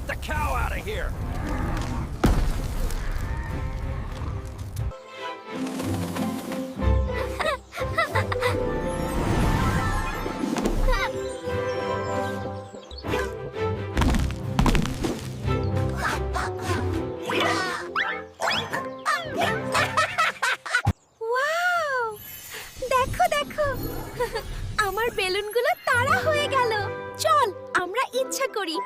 Get the cow out of here! Wow! দেখো দেখো আমার বেলুনগুলো তারা হয়ে গেল। চল আমরা ইচ্ছা করি।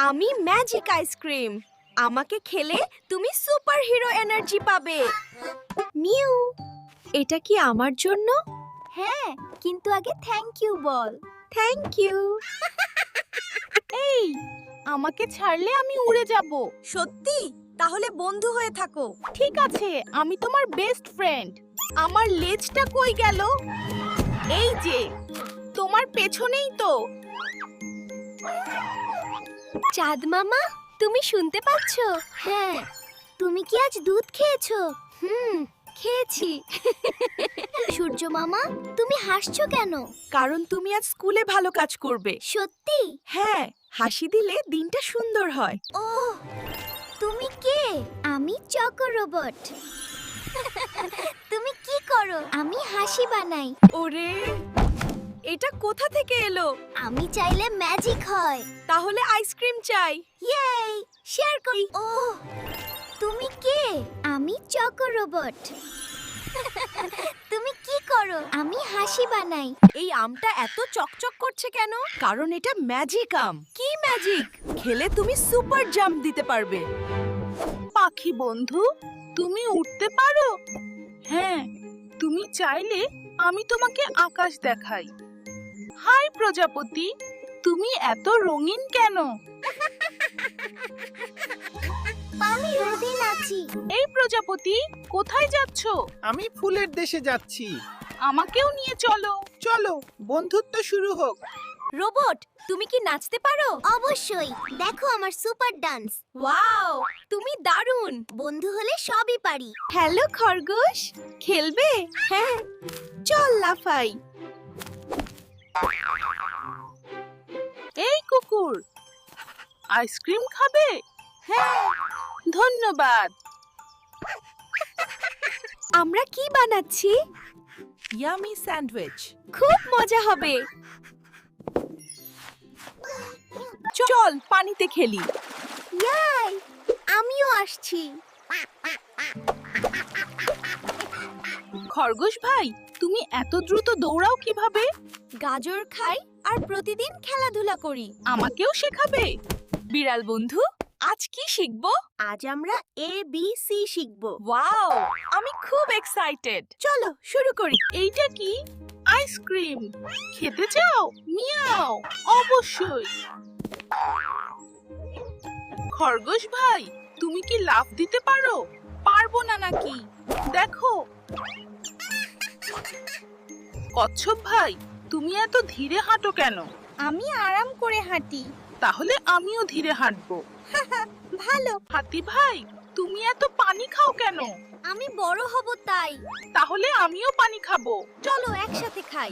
আমি ম্যাজিক আইসক্রিম। আমাকে খেলে তুমি সুপারহিরো এনার্জি পাবে। মিউ, এটা কি আমার জন্য? হ্যাঁ, কিন্তু আগে থ্যাংক ইউ বল। Thank you. এই, আমাকে ছাড়লে আমি উড়ে যাব। সত্যি? তাহলে বন্ধু হয়ে থাকো। ঠিক আছে, আমি তোমার বেস্ট ফ্রেন্ড। আমার লেজটা কই গেল? এই যে, তোমার পেছনেই তো। চাঁদ মামা, তুমি শুনতে পাচ্ছো? হ্যাঁ। তুমি কি আজ দুধ খেয়েছো? খেয়েছি। সূর্য মামা, তুমি হাসছো কেন? কারণ তুমি আজ স্কুলে ভালো কাজ করবে। সত্যি? হ্যাঁ, হাসি দিলে দিনটা সুন্দর হয়। ও, তুমি কে? আমি চকো রোবট। তুমি কি করো? আমি হাসি বানাই। ওরে, এটা কোথা থেকে এলো? আমি চাইলে ম্যাজিক হয়। তাহলে আইসক্রিম চাই। ইয়ে, শেয়ার করি। ও, তুমি কে? আমি চকো রোবট। তুমি কি করো? আমি হাসি বানাই। এই আমটা এত চকচক করছে কেন? কারণ এটা ম্যাজিক আম। কি ম্যাজিক? খেলে তুমি সুপার জাম্প দিতে পারবে। পাখি বন্ধু, তুমি উঠতে পারো? হ্যাঁ, তুমি চাইলে আমি তোমাকে আকাশ দেখাই। হাই প্রজাপতি, তুমি এত রঙিন কেন? আমি রোদে নাচি। এই প্রজাপতি, কোথায় যাচ্ছ? আমি ফুলের দেশে যাচ্ছি। আমাকেও নিয়ে চলো। চলো, বন্ধুত্ব শুরু হোক। রোবট, তুমি কি নাচতে পারো? অবশ্যই। দেখো আমার সুপার ডান্স। ওয়াও, তুমি দারুণ। বন্ধু হলে সবই পারি। হ্যালো খরগোশ, খেলবে? হ্যাঁ, চল লাফাই। এই কুকুর, আইসক্রিম খাবে? হ্যাঁ, ধন্যবাদ। আমরা কি বানাচ্ছি? Yummy sandwich. খুব মজা হবে। চল পানিতে খেলি। ইয়াই, আমিও আসছি। খরগোশ ভাই, তুমি এত দ্রুত দৌড়াও কিভাবে? গাজর খাই আর প্রতিদিন খেলাধুলা করি। আমাকেও শেখাবে? বিড়াল বন্ধু, আজ কি শিখবো? আজ আমরা ABC শিখব। ওয়াও, আমি খুব এক্সাইটেড। চলো শুরু করি। এইটা কি? আইসক্রিম। খেতে চাও? মিয়াও, অবশ্যই। খরগোশ ভাই, তুমি কি লাফ দিতে পারো? পারবো না নাকি? দেখো। কচ্ছপ ভাই, তুমি এত ধীরে হাঁটো কেন? আমি আরাম করে হাঁটি। তাহলে আমিও ধীরে হাঁটবো। ভালো। হাতি ভাই, তুমি এত পানি খাও কেন? আমি বড় হব তাই। তাহলে আমিও পানি খাবো। চলো একসাথে খাই।